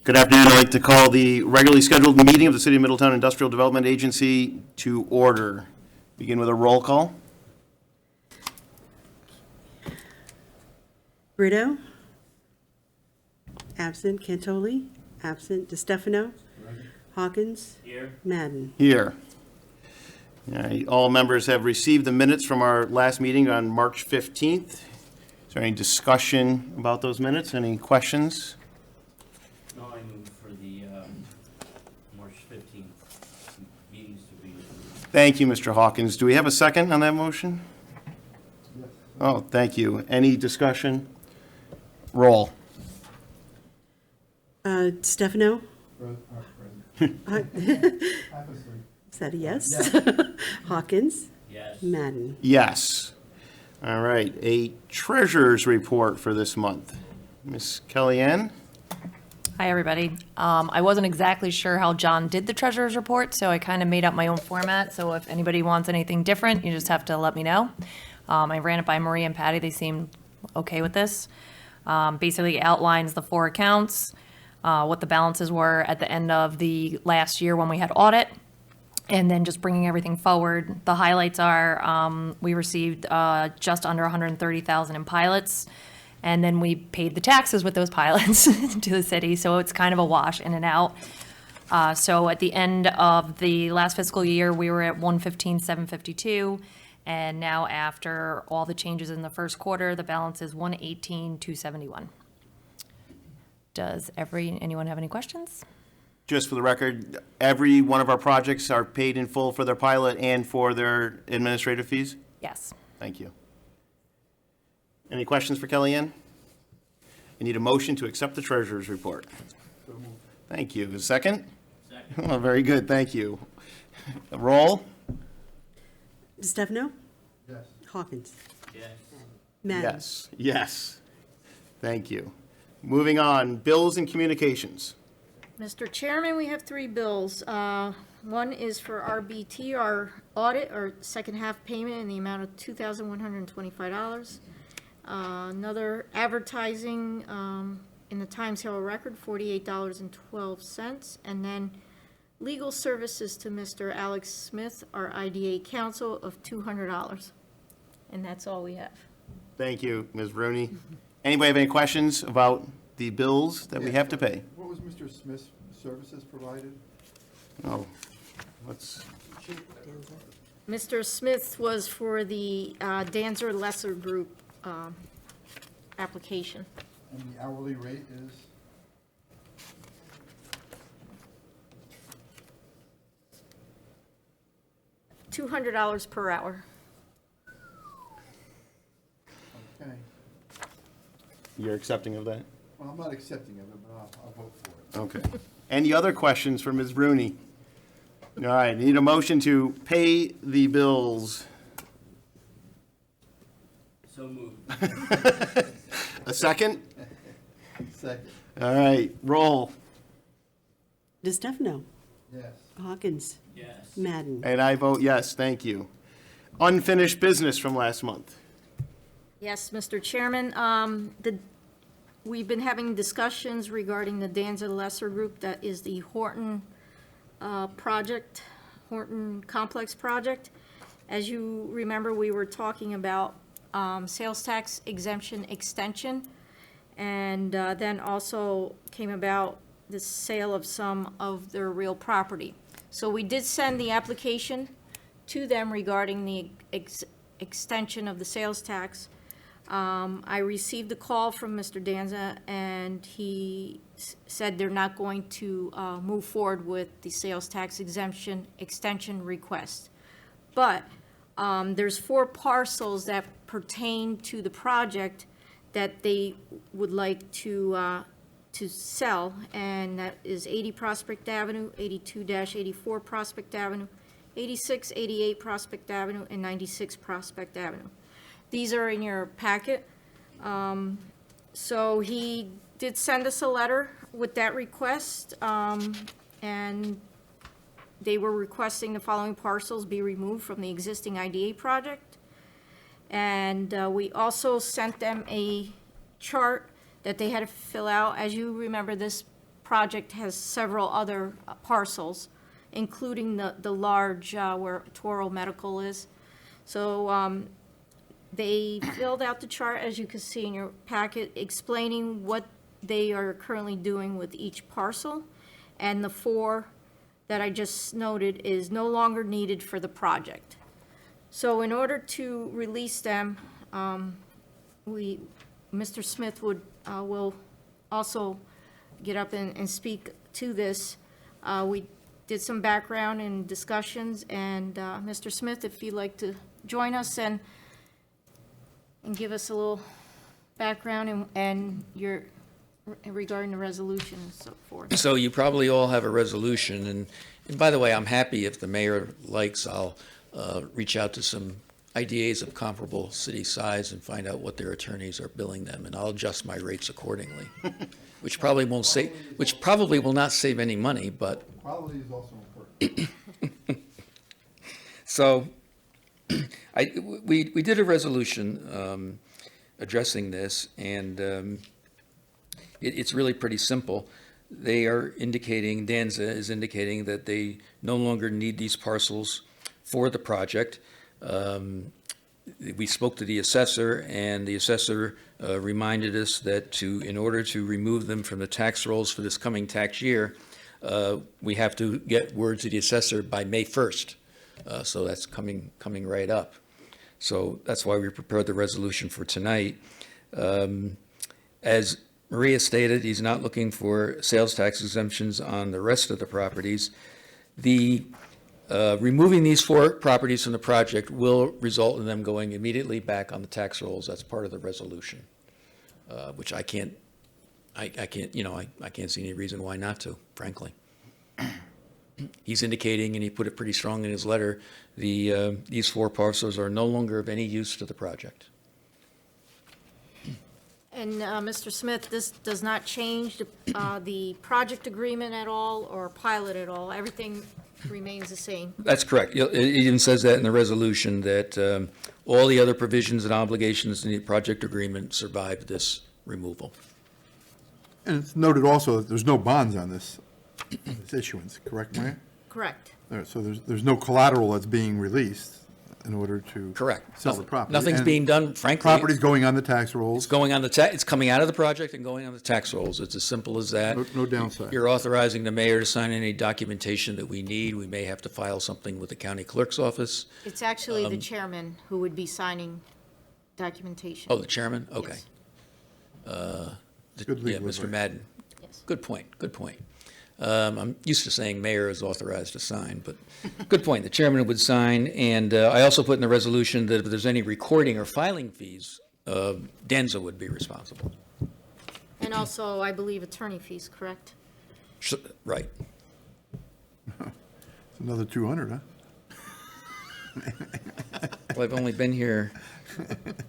Good afternoon. I'd like to call the regularly scheduled meeting of the City of Middletown Industrial Development Agency to order. Begin with a roll call. Brito? Absent. Cantoli? Absent. DeStefano? Hawkins? Here. Madden? Here. All right, all members have received the minutes from our last meeting on March 15th. Is there any discussion about those minutes? Any questions? No, I move for the March 15th meetings to be. Thank you, Mr. Hawkins. Do we have a second on that motion? Yes. Oh, thank you. Any discussion? Roll. DeStefano? Present. Half asleep. Is that a yes? Hawkins? Yes. Madden? Yes. All right, a treasurer's report for this month. Ms. Kellyanne? Hi, everybody. I wasn't exactly sure how John did the treasurer's report, so I kind of made up my own format. So if anybody wants anything different, you just have to let me know. I ran it by Marie and Patty. They seemed okay with this. Basically outlines the 4 accounts, what the balances were at the end of the last year when we had audit, and then just bringing everything forward. The highlights are we received just under $130,000 in pilots, and then we paid the taxes with those pilots to the city, so it's kind of a wash in and out. So at the end of the last fiscal year, we were at $115,752, and now after all the changes in the first quarter, the balance is $118,271. Does anyone have any questions? Just for the record, every one of our projects are paid in full for their pilot and for their administrative fees? Yes. Thank you. Any questions for Kellyanne? I need a motion to accept the treasurer's report. So moved. Thank you. A second? Second. Oh, very good, thank you. A roll? DeStefano? Yes. Hawkins? Yes. Madden? Yes. Thank you. Moving on, bills and communications. Mr. Chairman, we have 3 bills. One is for RBT, our audit, our second half payment in the amount of $2,125. Another advertising in the Times Herald Record, $48.12. And then legal services to Mr. Alex Smith, our IDA counsel, of $200. And that's all we have. Thank you, Ms. Rooney. Anybody have any questions about the bills that we have to pay? What was Mr. Smith's services provided? Oh, let's, Mr. Smith was for the Danzer Lesser Group application. And the hourly rate is? $200 per hour. Okay. you're accepting of that? Well, I'm not accepting of it, but I'll vote for it. Okay. Any other questions for Ms. Rooney? All right, need a motion to pay the bills. So moved. A second? Second. All right, roll. DeStefano? Yes. Hawkins? Yes. Madden? And I vote yes, thank you. Unfinished business from last month. Yes, Mr. Chairman, we've been having discussions regarding the Danza Lesser Group, that is the Horton project, Horton Complex project. As you remember, we were talking about sales tax exemption extension, and then also came about the sale of some of their real property. So we did send the application to them regarding the extension of the sales tax. I received a call from Mr. Danza, and he said they're not going to move forward with the sales tax exemption extension request. But there's 4 parcels that pertain to the project that they would like to sell, and that is 80 Prospect Avenue, 82-84 Prospect Avenue, 86, 88 Prospect Avenue, and 96 Prospect Avenue. These are in your packet. So he did send us a letter with that request, and they were requesting the following parcels be removed from the existing IDA project. And we also sent them a chart that they had to fill out. As you remember, this project has several other parcels, including the large where Toro Medical is. So they filled out the chart, as you can see in your packet, explaining what they are currently doing with each parcel. And the 4 that I just noted is no longer needed for the project. So in order to release them, Mr. Smith will also get up and speak to this. We did some background and discussions, and Mr. Smith, if you'd like to join us and give us a little background and your, regarding the resolution and so forth. So you probably all have a resolution, and by the way, I'm happy if the mayor likes, I'll reach out to some IDAs of comparable city size and find out what their attorneys are billing them, and I'll adjust my rates accordingly, which probably will not save any money, but. Quality is also important. So, we did a resolution addressing this, and it's really pretty simple. They are indicating, Danza is indicating that they no longer need these parcels for the project. We spoke to the assessor, and the assessor reminded us that in order to remove them from the tax rolls for this coming tax year, we have to get word to the assessor by May 1st. So that's coming right up. So that's why we prepared the resolution for tonight. As Maria stated, he's not looking for sales tax exemptions on the rest of the properties. Removing these 4 properties from the project will result in them going immediately back on the tax rolls. That's part of the resolution, which I can't see any reason why not to, frankly. He's indicating, and he put it pretty strong in his letter, these 4 parcels are no longer of any use to the project. And Mr. Smith, this does not change the project agreement at all or pilot at all? Everything remains the same? That's correct. It even says that in the resolution, that all the other provisions and obligations in the project agreement survive this removal. And it's noted also that there's no bonds on this issuance, correct, Maria? Correct. All right, so there's no collateral that's being released in order to. Correct. Sell the property. Nothing's And being done, frankly. Property's going on the tax rolls. It's coming out of the project and going on the tax rolls. It's as simple as that. No downside. You're authorizing the mayor to sign any documentation that we need. We may have to file something with the county clerk's office. It's actually the chairman who would be signing documentation. Oh, the chairman? Okay. Yes. Good Yeah, legal Mr. advice. Madden. Yes. Good point. I'm used to saying mayor is authorized to sign, but good point. The chairman would sign, and I also put in the resolution that if there's any recording or filing fees, Danza would be responsible. And also, I believe, attorney fees, correct? Right. It's another 200, huh? Well, I've only been here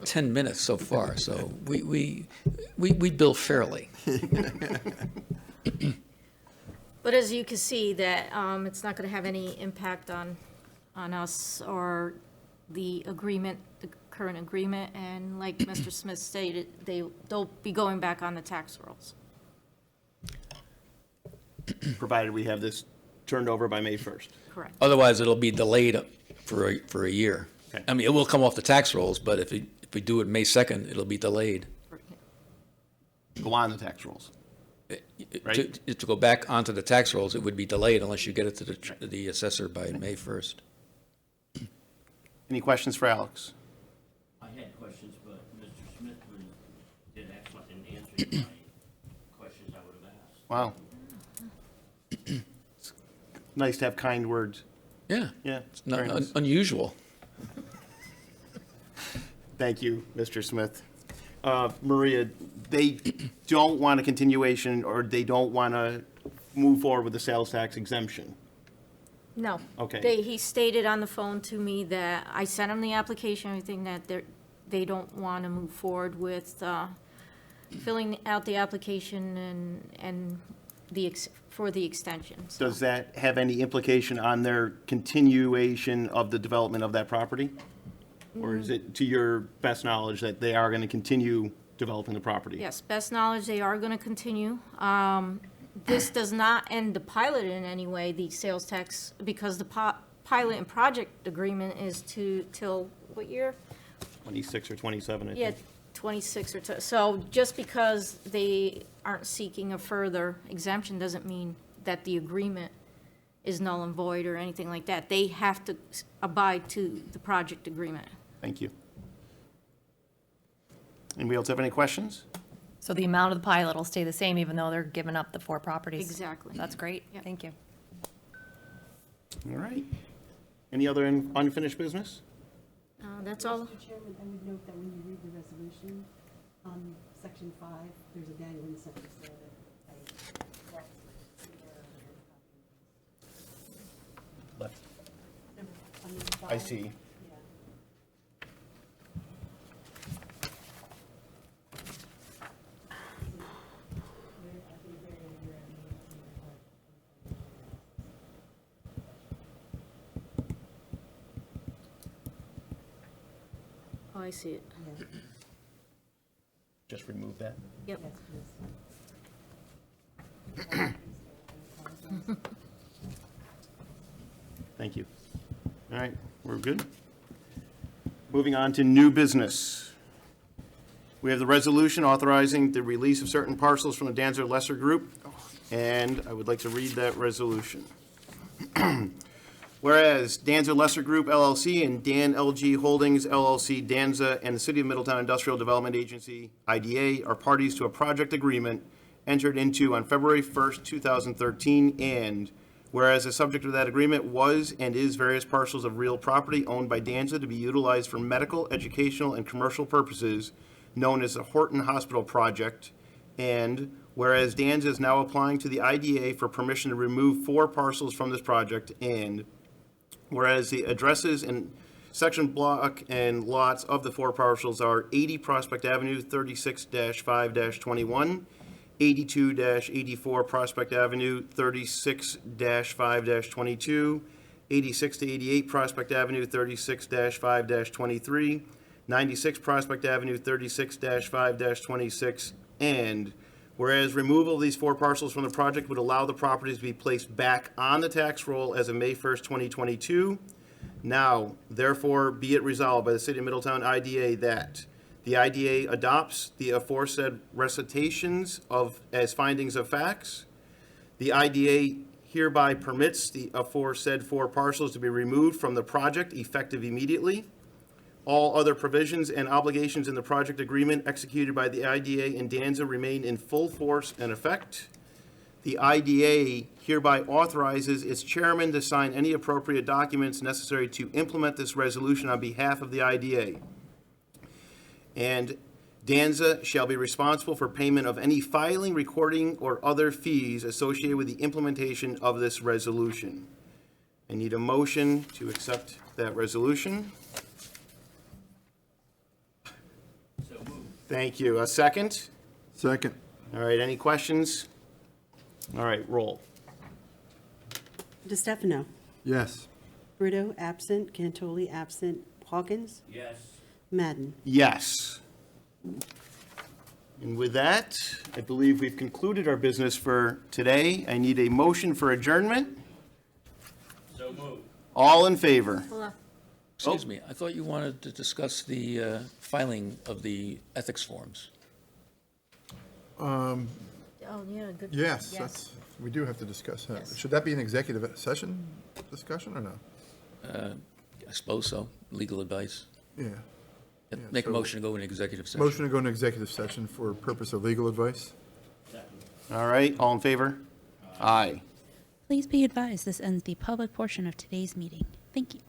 10 minutes so far, so we bill fairly. But as you can see, that it's not going to have any impact on us or the agreement, the current agreement. And like Mr. Smith stated, they'll be going back on the tax rolls. Provided we have this turned over by May 1st. Correct. Otherwise, it'll be delayed for a year. Okay. I mean, it will come off the tax rolls, but if we do it May 2nd, it'll be delayed. Go on the tax rolls. Right. To go back onto the tax rolls, it would be delayed unless you get it to the assessor by May 1st. Any questions for Alex? I had questions, but Mr. Smith did excellent in answering my questions I would have asked. Wow. It's nice to have kind words. Yeah, Yeah, it's not very nice. unusual. Thank you, Mr. Smith. Maria, they don't want a continuation, or they don't want to move forward with the sales tax exemption. No. Okay. He stated on the phone to me that I sent him the application, everything, that they don't want to move forward with filling out the application and for the extension. So Does that have any implication on their continuation of the development of that property? Or is it, to your best knowledge, that they are going to continue developing the property? yes, best knowledge, they are going to continue. this does not end the pilot in any way, the sales tax, because the pilot and project agreement is till what year? 26 or 27, I Yeah, think. 26 or so just because they aren't seeking a further exemption doesn't mean that the agreement is null and void or anything like that. They have to abide to the project agreement. Thank you. Anybody else have any questions? So the amount of the pilot will stay the same even though they're giving up the 4 properties? Exactly. That's great. Yep. Thank you. All right. Any other unfinished business? That's all. Mr. Chairman, I would note that when you read the resolution, on section 5, there's a dangling sentence there that I lost. Left. On number I 5. see. Yeah. Oh, I see it. Yeah. Just remove that. Yep. Yes, please. Thank you. All right, we're good. Moving on to new business. We have the resolution authorizing the release of certain parcels from the Danzer Lesser Group, and I would like to read that resolution. Whereas Danzer Lesser Group LLC and Dan LG Holdings LLC Danza and the City of Middletown Industrial Development Agency, IDA, are parties to a project agreement entered into on February 1st, 2013, and whereas the subject of that agreement was and is various parcels of real property owned by Danza to be utilized for medical, educational, and commercial purposes known as the Horton Hospital Project, and whereas Danza is now applying to the IDA for permission to remove 4 parcels from this project, and whereas the addresses and section block and lots of the 4 parcels are 80 Prospect Avenue, 36-5-21, 82-84 Prospect Avenue, 36-5-22, 86 to 88 Prospect Avenue, 36-5-23, 96 Prospect Avenue, 36-5-26, and whereas removal of these 4 parcels from the project would allow the properties to be placed back on the tax roll as of May 1st, 2022, now, therefore, be it resolved by the City of Middletown IDA that the IDA adopts the aforesaid recitations as findings of facts. The IDA hereby permits the aforesaid 4 parcels to be removed from the project effective immediately. All other provisions and obligations in the project agreement executed by the IDA and Danza remain in full force and effect. The IDA hereby authorizes its chairman to sign any appropriate documents necessary to implement this resolution on behalf of the IDA. And Danza shall be responsible for payment of any filing, recording, or other fees associated with the implementation of this resolution. I need a motion to accept that resolution. So moved. Thank you. A second? Second. All right, any questions? All right, roll. DeStefano. Yes. Brito, absent. Cantoli, absent. Hawkins. Yes. Madden. Yes. And with that, I believe we've concluded our business for today. I need a motion for adjournment. So moved. All in favor? Hold on. Excuse me, I thought you wanted to discuss the filing of the ethics forms. Oh, yeah, good. Yes, that's, we do have to discuss that. Yes. Should that be an executive session discussion or no? I suppose so, legal advice. Yeah. Make a so- motion to go into executive session. Motion to go into executive session for purpose of legal advice? Second. All right, all in favor? Aye. Please be advised, this ends the public portion of today's meeting. Thank you.